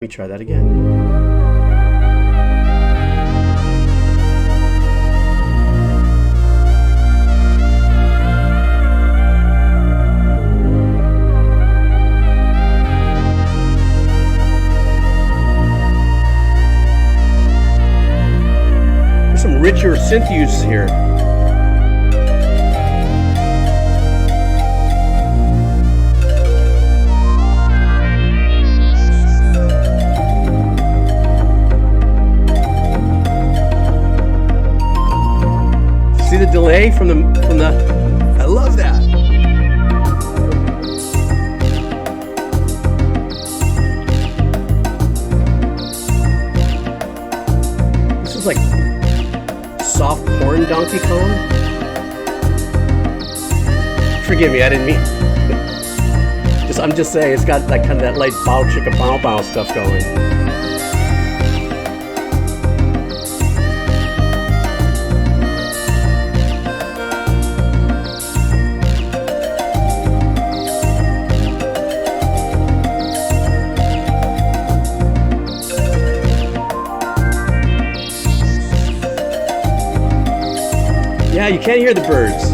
Let me try that again. There's some richer synth use here. See the delay from the I love that. This is like soft porn Donkey Kong. Forgive me, I didn't mean. I'm just saying it's got like kind of that light bow chicka bow bow stuff going. Yeah, you can't hear the birds.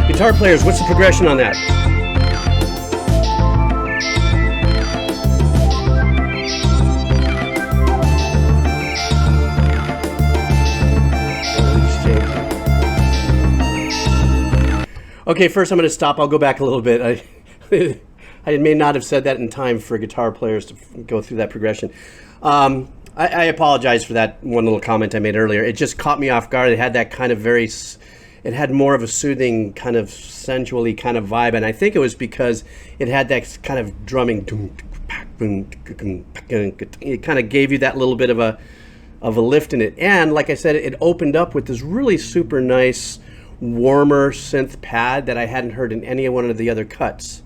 Guitar players, what's the progression on that? Okay, first I'm going to stop. I'll go back a little bit. I may not have said that in time for guitar players to go through that progression. I apologize for that one little comment I made earlier. It just caught me off guard. It had that kind of it had more of a soothing, kind of sensually kind of vibe, and I think it was because it had that kind of drumming. It kind of gave you that little bit of a lift in it, and like I said, it opened up with this really super nice, warmer synth pad that I hadn't heard in any one of the other cuts.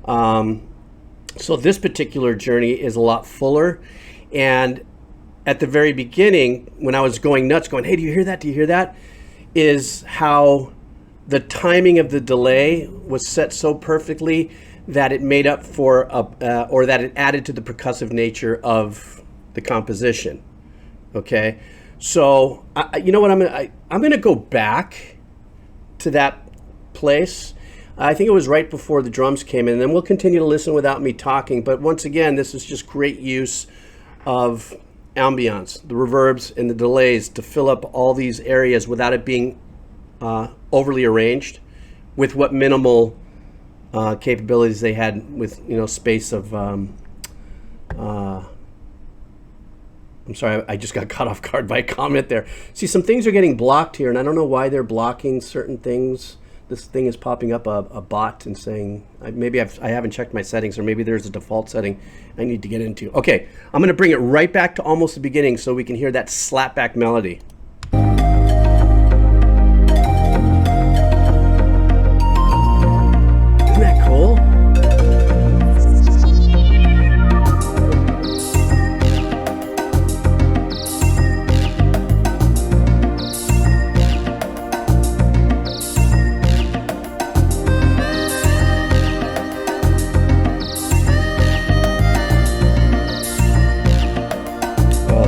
So this particular journey is a lot fuller, and at the very beginning, when I was going nuts, going, hey, do you hear that? Do you hear that? Is how the timing of the delay was set so perfectly that it made up for, or that it added to the percussive nature of the composition. Okay, so you know what? I'm gonna go back to that place. I think it was right before the drums came in, and then we'll continue to listen without me talking. But once again, this is just great use of ambiance, the reverbs and the delays to fill up all these areas without it being overly arranged, with what minimal capabilities they had with, you know, space of I'm sorry, I just got caught off guard by a comment there. See, some things are getting blocked here, and I don't know why they're blocking certain things. This thing is popping up a bot and saying, maybe I haven't checked my settings, or maybe there's a default setting I need to get into. Okay, I'm going to bring it right back to almost the beginning so we can hear that slapback melody. Isn't that cool?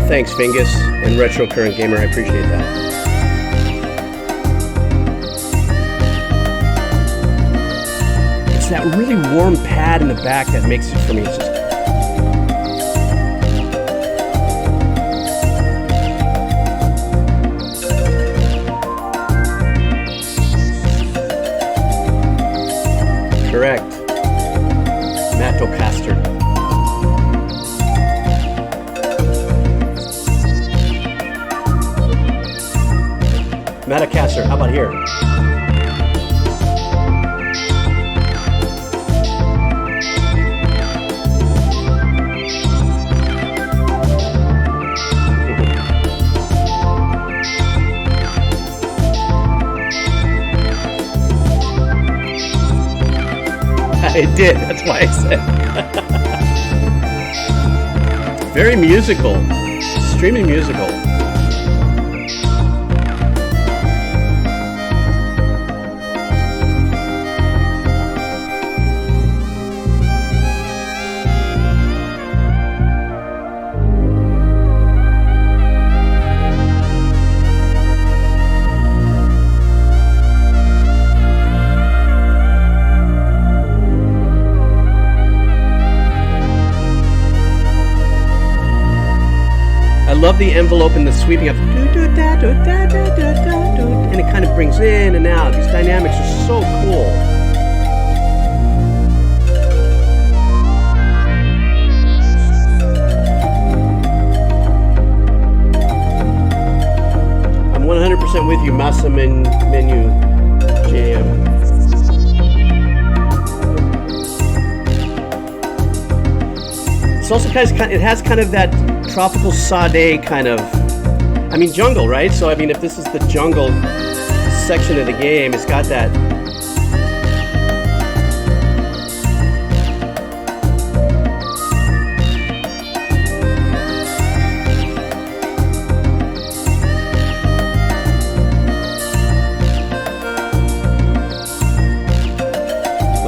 Thanks, Fingus and Retro Current Gamer. I appreciate that. It's that really warm pad in the back that makes it for me. It's just correct. Matocaster. Madagascar, how about here? It did. That's why I said. Very musical. Extremely musical. I love the envelope and the sweeping of and it kind of brings in and out. These dynamics are so cool. I'm 100% with you, Masa Menu Jam. It's also it has kind of that tropical sade kind of, I mean, jungle, right? So I mean, if this is the jungle section of the game, it's got that.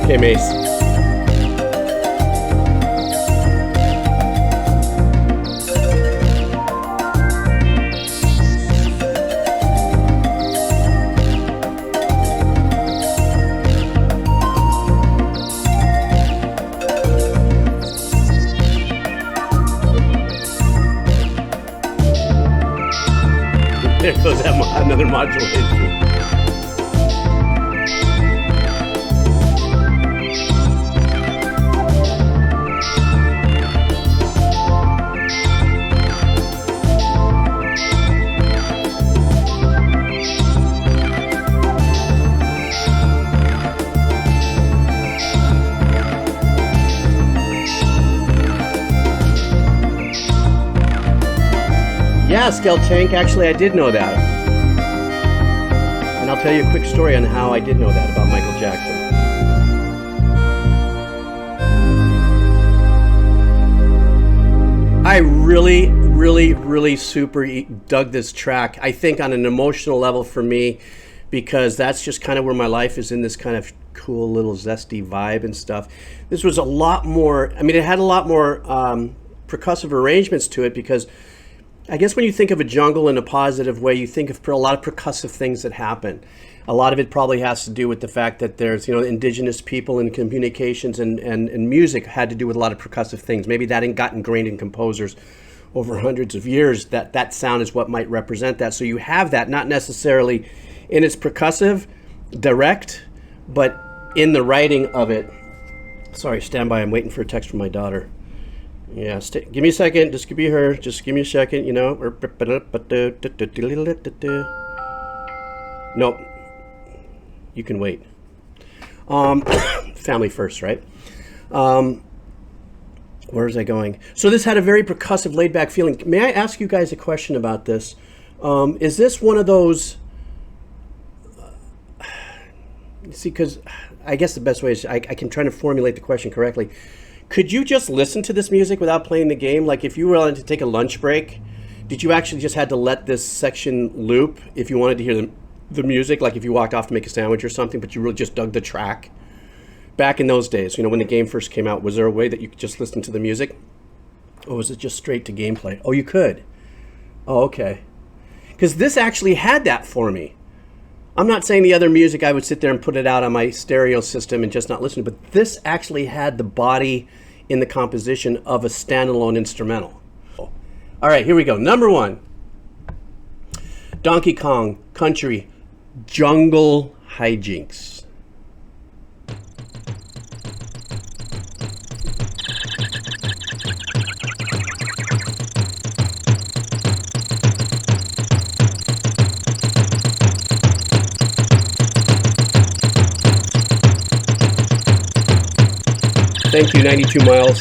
Okay, Mace. There goes that another modulation. Yeah, Skell Tank, actually I did know that. And I'll tell you a quick story on how I did know that about Michael Jackson. I really super dug this track. I think on an emotional level for me, because that's just kind of where my life is, in this kind of cool little zesty vibe and stuff. This was a lot more, I mean, it had a lot more percussive arrangements to it, because I guess when you think of a jungle in a positive way, you think of a lot of percussive things that happen. A lot of it probably has to do with the fact that there's, you know, indigenous people and communications and music had to do with a lot of percussive things. Maybe that got ingrained in composers over hundreds of years, that sound is what might represent that. So you have that, not necessarily in its percussive, direct, but in the writing of it. Sorry, stand by, I'm waiting for a text from my daughter. Yeah, give me a second. Just be her. Just give me a second, you know. Nope. You can wait. Family first, right? Where was I going? So this had a very percussive, laid-back feeling. May I ask you guys a question about this? Is this one of those... see, because I guess the best way is I can try to formulate the question correctly. Could you just listen to this music without playing the game? Like if you were willing to take a lunch break, did you actually just had to let this section loop if you wanted to hear the music? Like if you walked off to make a sandwich or something, but you really just dug the track? Back in those days, you know, when the game first came out, was there a way that you could just listen to the music? Or was it just straight to gameplay? Oh, you could. Oh, okay. Because this actually had that for me. I'm not saying the other music I would sit there and put it out on my stereo system and just not listen to, but this actually had the body in the composition of a standalone instrumental. All right, here we go. Number one, Donkey Kong Country Jungle Hijinks. Thank you, 92 miles.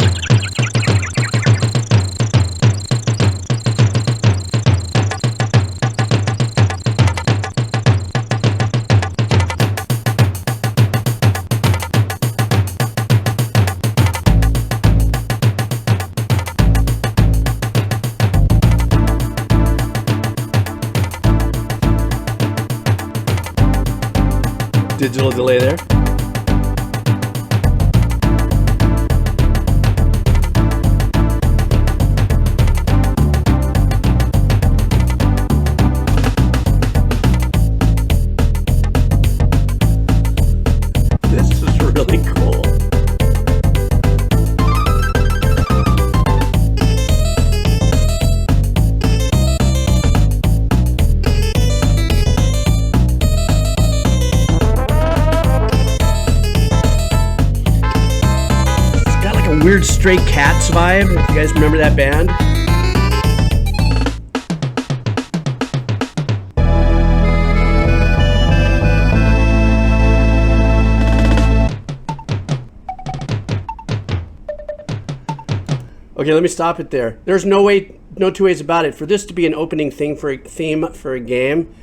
digital delay there. This is really cool. Weird Stray Cats vibe, if you guys remember that band. Okay, let me stop it there. There's no two ways about it. For this to be an opening theme for a game,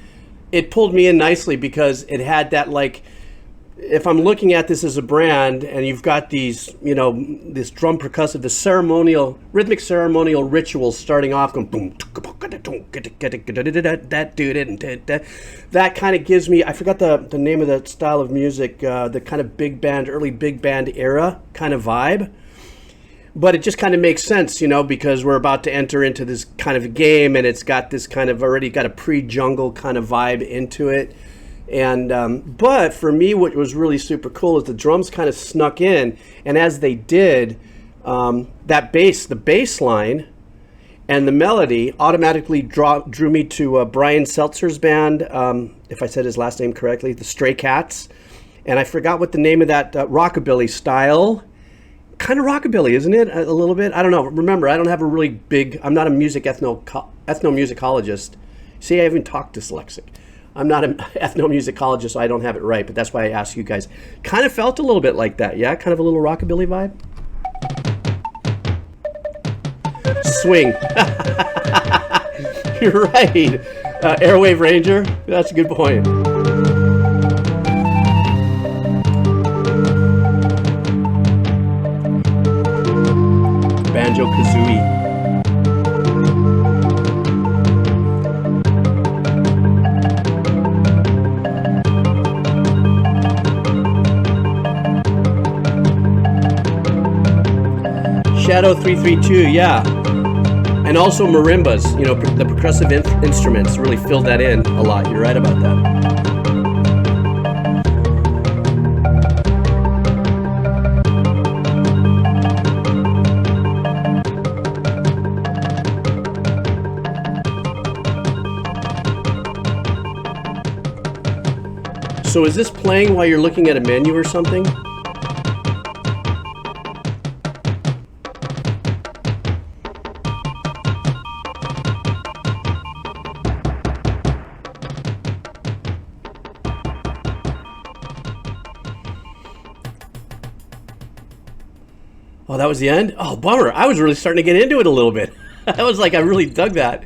it pulled me in nicely because it had that, like, if I'm looking at this as a brand and you've got these, you know, this drum percussive, the ceremonial, rhythmic ceremonial rituals starting off going boom, that kind of gives me, I forgot the name of that style of music, the kind of big band, early big band era kind of vibe. But it just kind of makes sense, you know, because we're about to enter into this kind of a game and it's got this kind of already got a pre-jungle kind of vibe into it. And but for me, what was really super cool is the drums kind of snuck in, and as they did, that bass, the bass line, and the melody automatically drew me to Brian Seltzer's band, if I said his last name correctly, the Stray Cats, and I forgot what the name of that Rockabilly style. Kind of rockabilly, isn't it? A little bit. I don't know. Remember, I don't have a really big. I'm not a music ethnomusicologist. See, I even talk dyslexic. I'm not an ethnomusicologist, so I don't have it right, but that's why I asked you guys. Kind of felt a little bit like that, yeah? Kind of a little rockabilly vibe? Swing. You're right. Airwave Ranger, that's a good point. Banjo-Kazooie. Shadow 332, yeah. And also marimbas, you know, the percussive instruments really filled that in a lot. You're right about that. So is this playing while you're looking at a menu or something? Oh, that was the end? Oh, bummer. I was really starting to get into it a little bit. I was like, I really dug that.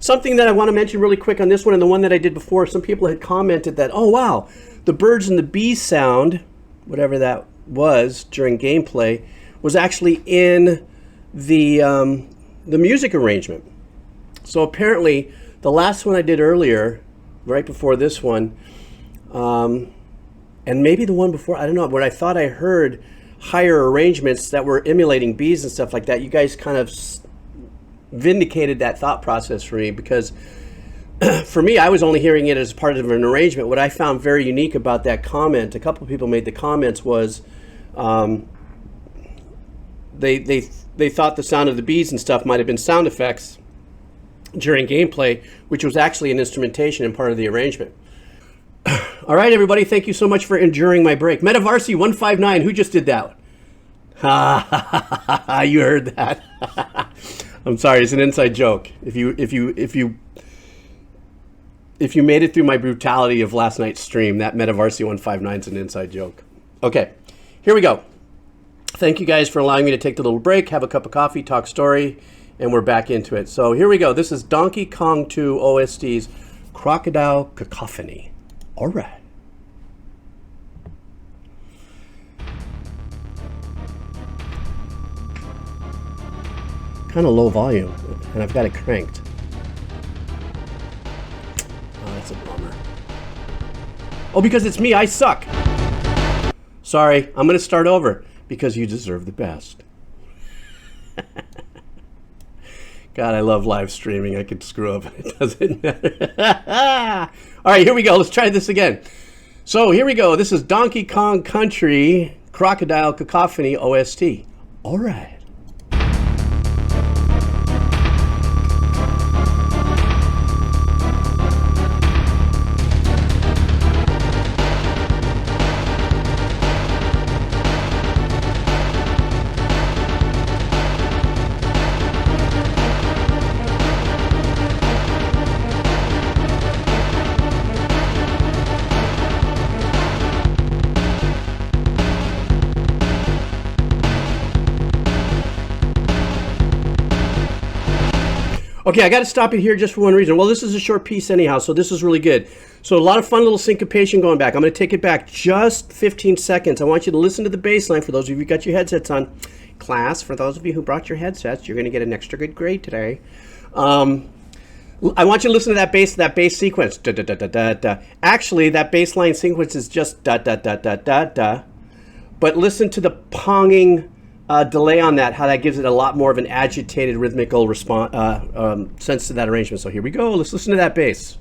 Something that I want to mention really quick on this one and the one that I did before, some people had commented that, oh, wow, the birds and the bees sound, whatever that was during gameplay, was actually in the music arrangement. So apparently, the last one I did earlier, right before this one, and maybe the one before, I don't know, but I thought I heard higher arrangements that were emulating bees and stuff like that. You guys kind of vindicated that thought process for me, because for me, I was only hearing it as part of an arrangement. What I found very unique about that comment, a couple of people made the comments, was they thought the sound of the bees and stuff might have been sound effects during gameplay, which was actually an instrumentation and part of the arrangement. All right, everybody, thank you so much for enduring my break. Metavarsi 159, who just did that? You heard that. I'm sorry, it's an inside joke. If you made it through my brutality of last night's stream, that Metavarsi 159 is an inside joke. Okay, here we go. Thank you guys for allowing me to take the little break, have a cup of coffee, talk story, and we're back into it. So here we go. This is Donkey Kong 2 OST's Crocodile Cacophony. All right. Kind of low volume, and I've got it cranked. Oh, that's a bummer. Oh, because it's me, I suck. Sorry, I'm going to start over because you deserve the best. God, I love live streaming. I could screw up. It doesn't matter. All right, here we go. Let's try this again. So here we go. This is Donkey Kong Country Crocodile Cacophony OST. All right. Okay, I got to stop it here just for one reason. Well, this is a short piece anyhow, so this is really good. So a lot of fun little syncopation going back. I'm going to take it back just 15 seconds. I want you to listen to the bass line for those of you who got your headsets on. Class, for those of you who brought your headsets, you're going to get an extra good grade today. I want you to listen to that bass sequence. Da, da, da, da, da, da. Actually, that bass line sequence is just da, da, da, da, da, da. But listen to the ponging delay on that, how that gives it a lot more of an agitated rhythmical response sense to that arrangement. So here we go. Let's listen to that bass.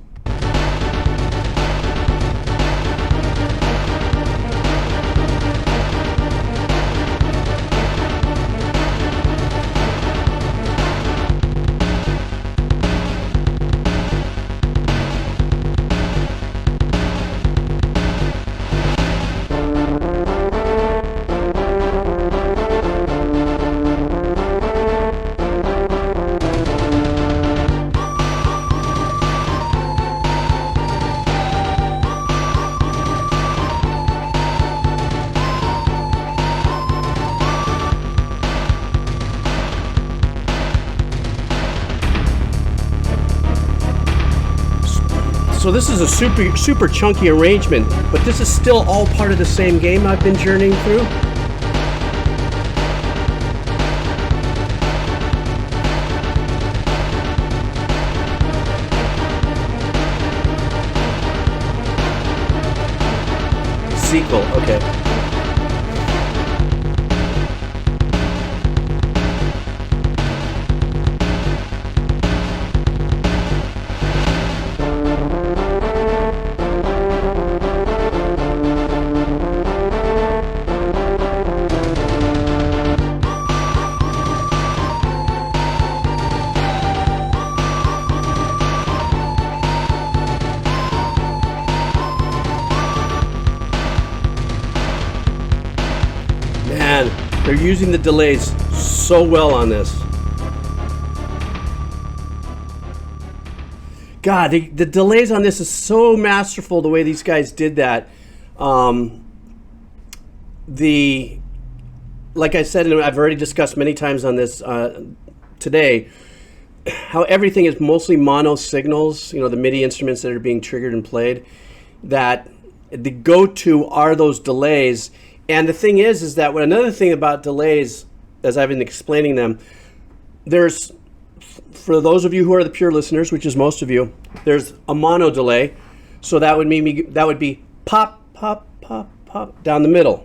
So this is a super chunky arrangement, but this is still all part of the same game I've been journeying through. Sequel, okay. They're using the delays so well on this. God, the delays on this is so masterful, the way these guys did that. Like I said, and I've already discussed many times on this today, how everything is mostly mono signals, the MIDI instruments that are being triggered and played, that the go-to are those delays. And the thing is that another thing about delays, as I've been explaining them, there's, for those of you who are the pure listeners, which is most of you, there's a mono delay. So that would be pop, pop, pop, pop down the middle.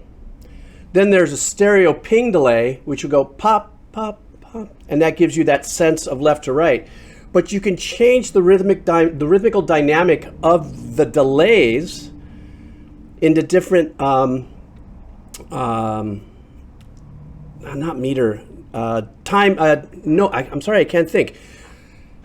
Then there's a stereo ping delay, which will go pop, pop, pop, and that gives you that sense of left to right. But you can change the rhythmical dynamic of the delays into different not meter, time, no, I'm sorry, I can't think.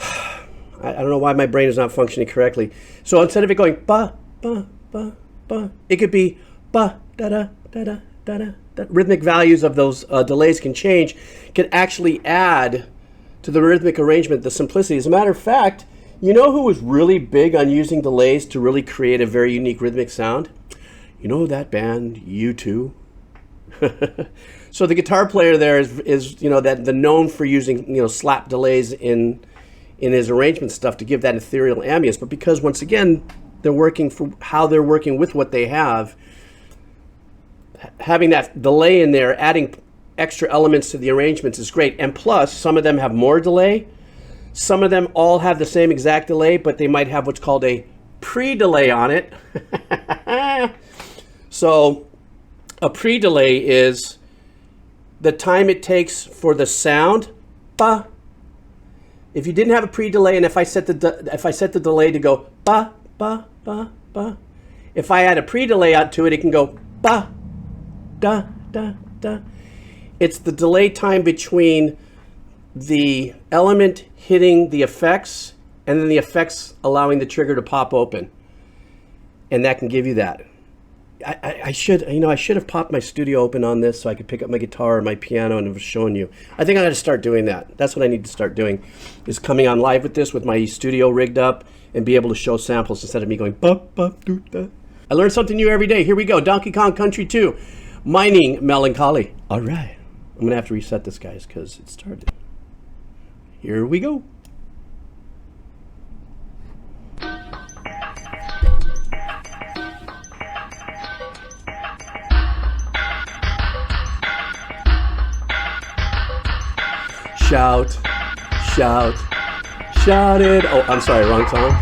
I don't know why my brain is not functioning correctly. So instead of it going ba, ba, ba, ba, it could be ba, da, da, da, da, da, da. The rhythmic values of those delays can change, can actually add to the rhythmic arrangement, the simplicity. As a matter of fact, you know who was really big on using delays to really create a very unique rhythmic sound? You know that band, U2? So the guitar player there is that the known for using slap delays in his arrangement stuff to give that ethereal ambience. But because once again they're working with what they have, having that delay in there, adding extra elements to the arrangements is great. And plus, some of them have more delay. Some of them all have the same exact delay, but they might have what's called a pre-delay on it. So a pre-delay is the time it takes for the sound. Ba. If you didn't have a pre-delay, and if I set the delay to go ba ba ba ba, if I add a pre-delay out to it, it can go ba da da da. It's the delay time between the element hitting the effects and then the effects allowing the trigger to pop open, and that can give you that. I should have popped my studio open on this so I could pick up my guitar or my piano and have shown you. I think I got to start doing that. That's what I need to start doing, is coming on live with this with my studio rigged up and be able to show samples instead of me going ba ba doo da. I learn something new every day. Here we go. Donkey Kong Country 2, Mining Melancholy. All right. I'm going to have to reset this, guys, because it started. Here we go. Shout, shout, shout it. Oh, I'm sorry, wrong song.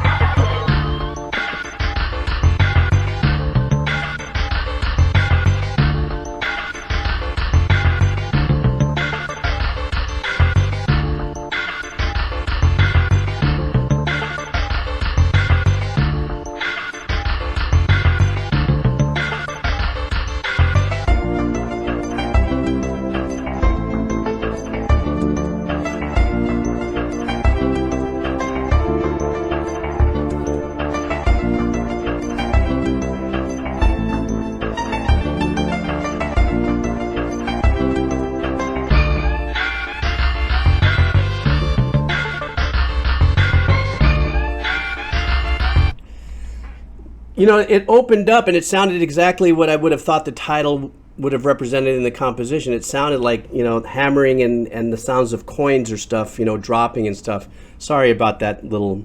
You know, it opened up and it sounded exactly what I would have thought the title would have represented in the composition. It sounded like, you know, hammering and the sounds of coins or stuff, you know, dropping and stuff. Sorry about that little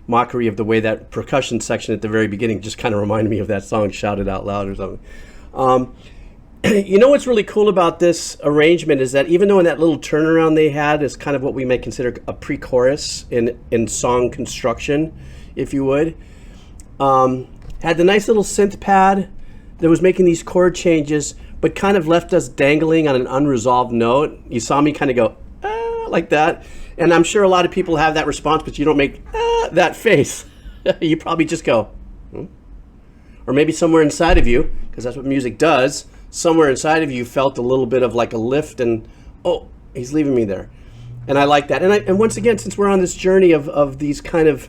mockery of the way that percussion section at the very beginning just kind of reminded me of that song, Shout It Out Loud or something. You know what's really cool about this arrangement is that even though in that little turnaround they had is kind of what we may consider a pre-chorus in song construction, if you would, had the nice little synth pad that was making these chord changes, but kind of left us dangling on an unresolved note. You saw me kind of go, like that. And I'm sure a lot of people have that response, but you don't make that face. You probably just go, hmm? Or maybe somewhere inside of you, because that's what music does, somewhere inside of you felt a little bit of like a lift and, oh, he's leaving me there. And I like that. And once again, since we're on this journey of these kind of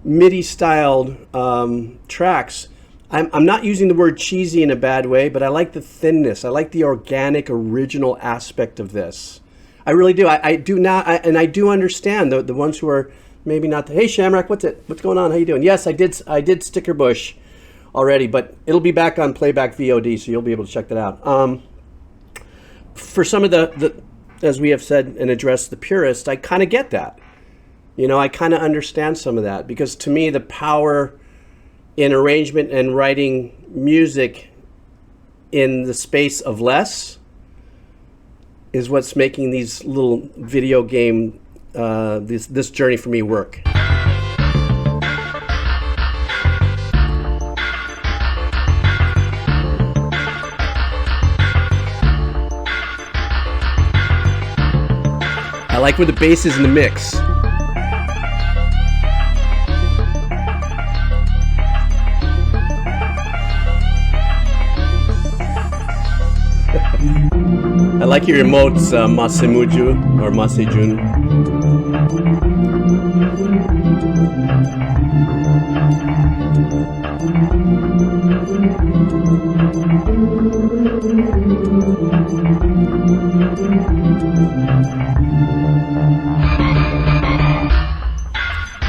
MIDI-styled tracks, I'm not using the word cheesy in a bad way, but I like the thinness. I like the organic, original aspect of this. I really do. I do not, and I do understand the ones who are maybe not. Hey, Shamrock, what's going on? How you doing? Yes, I did Sticker Bush already, but it'll be back on Playback VOD, so you'll be able to check that out. For some of the, as we have said and addressed the purists, I kind of get that. You know, I kind of understand some of that, because to me, the power in arrangement and writing music in the space of less is what's making these little video game, this journey for me work. I like where the bass is in the mix. I like your emotes, Masemuju or Masejun.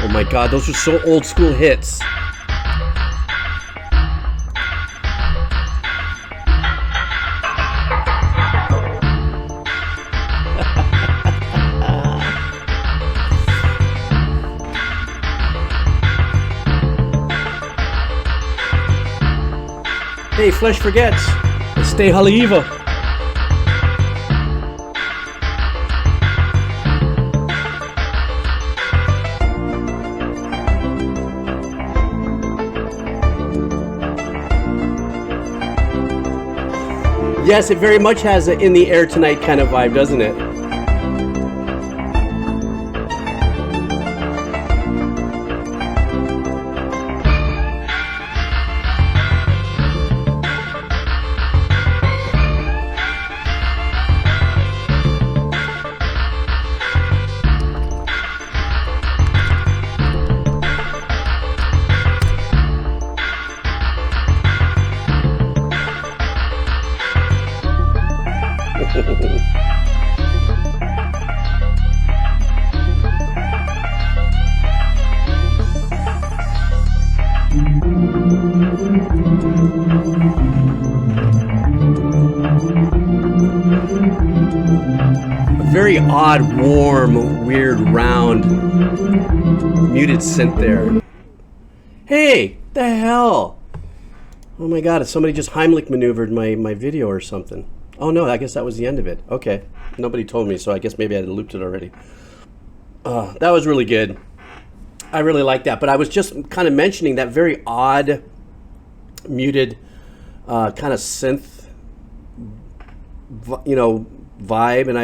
Oh my God, those are so old school hits. Hey, Flesh Forgets. Stay Haliva. Yes, it very much has an In the Air Tonight kind of vibe, doesn't it? Very odd, warm, weird, round, muted synth there. Hey, the hell? Oh my god, somebody just Heimlich maneuvered my video or something. Oh no, I guess that was the end of it. Okay, nobody told me, so I guess maybe I had looped it already. That was really good. I really like that, but I was just kind of mentioning that very odd, muted, kind of synth, vibe, and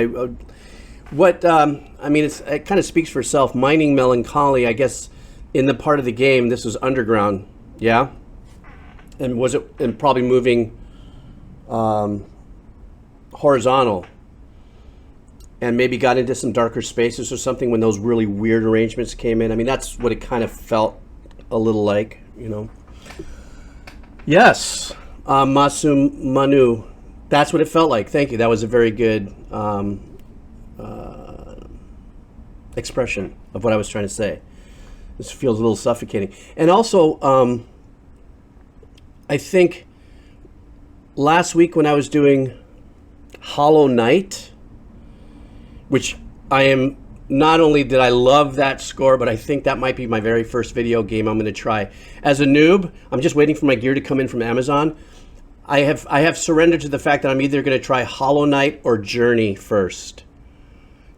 I mean, it kind of speaks for itself. Mining Melancholy, I guess, in the part of the game, this was underground, yeah, and probably moving horizontal, and maybe got into some darker spaces or something when those really weird arrangements came in. I mean, that's what it kind of felt a little like, Yes, Masu Manu, that's what it felt like. Thank you. That was a very good expression of what I was trying to say. This feels a little suffocating. And also, I think last week when I was doing Hollow Knight, which I am, not only did I love that score, but I think that might be my very first video game I'm going to try. As a noob, I'm just waiting for my gear to come in from Amazon. I have surrendered to the fact that I'm either going to try Hollow Knight or Journey first.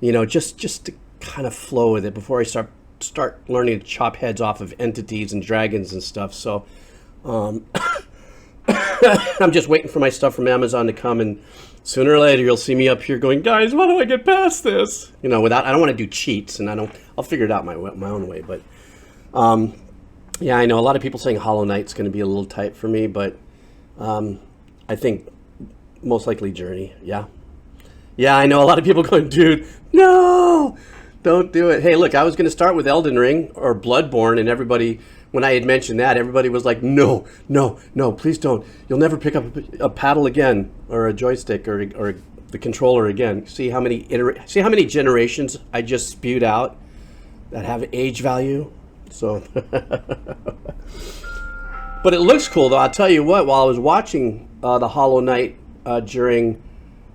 Just to kind of flow with it before I start learning to chop heads off of entities and dragons and stuff. So I'm just waiting for my stuff from Amazon to come, and sooner or later you'll see me up here going, guys, how do I get past this? I don't want to do cheats, and I'll figure it out my own way. But yeah, I know a lot of people saying Hollow Knight's going to be a little tight for me, but I think most likely Journey. Yeah, I know a lot of people going, dude, no, don't do it. Hey, look, I was going to start with Elden Ring or Bloodborne, and everybody, when I had mentioned that, everybody was like, no, please don't. You'll never pick up a paddle again, or a joystick, or the controller again. See how many generations I just spewed out that have age value? So, but it looks cool, though. I'll tell you what, while I was watching the Hollow Knight during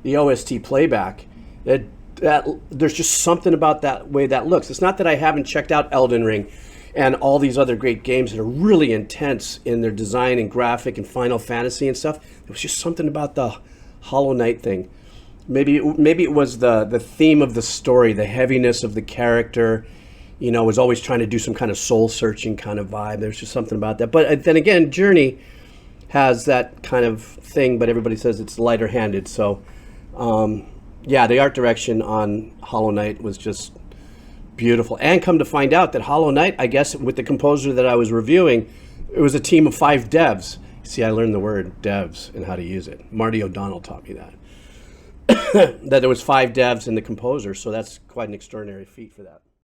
the OST playback, there's just something about that way that looks. It's not that I haven't checked out Elden Ring and all these other great games that are really intense in their design and graphic and Final Fantasy and stuff. There was just something about the Hollow Knight thing. Maybe it was the theme of the story, the heaviness of the character. Was always trying to do some kind of soul-searching kind of vibe. There's just something about that. But then again, Journey has that kind of thing, but everybody says it's lighter-handed. So, yeah, the art direction on Hollow Knight was just beautiful. And come to find out that Hollow Knight, I guess, with the composer that I was reviewing, it was a team of 5 devs. See, I learned the word devs and how to use it. Marty O'Donnell taught me that. That there was 5 devs and the composer, so that's quite an extraordinary feat for that.